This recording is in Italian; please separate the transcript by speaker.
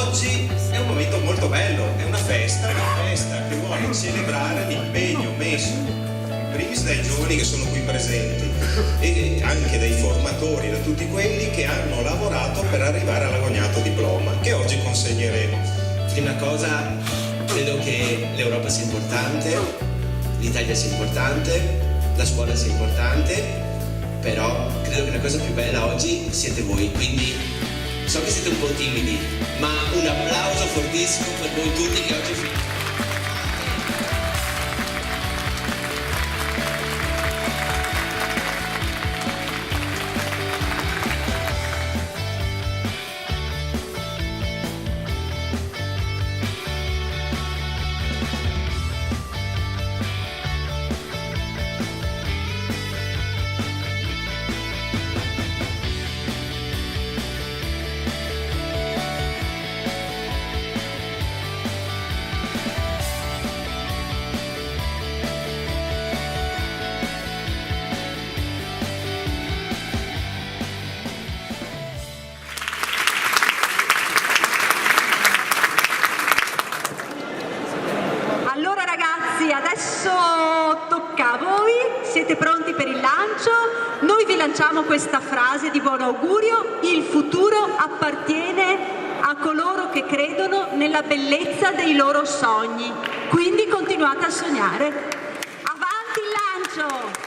Speaker 1: oggi è un momento molto bello, è una festa che vuole celebrare l'impegno messo in primis dai giovani che sono qui presenti e anche dai formatori, da tutti quelli che hanno lavorato per arrivare all'agognato diploma che oggi consegneremo.
Speaker 2: Prima cosa, credo che l'Europa sia importante, l'Italia sia importante, la scuola sia importante, però credo che la cosa più bella oggi siete voi, quindi so che siete un po' timidi, ma un applauso fortissimo per voi tutti che oggi
Speaker 3: adesso tocca a voi, siete pronti per il lancio? Noi vi lanciamo questa frase di buon augurio: il futuro appartiene a coloro che credono nella bellezza dei loro sogni, quindi continuate a sognare. Avanti il lancio!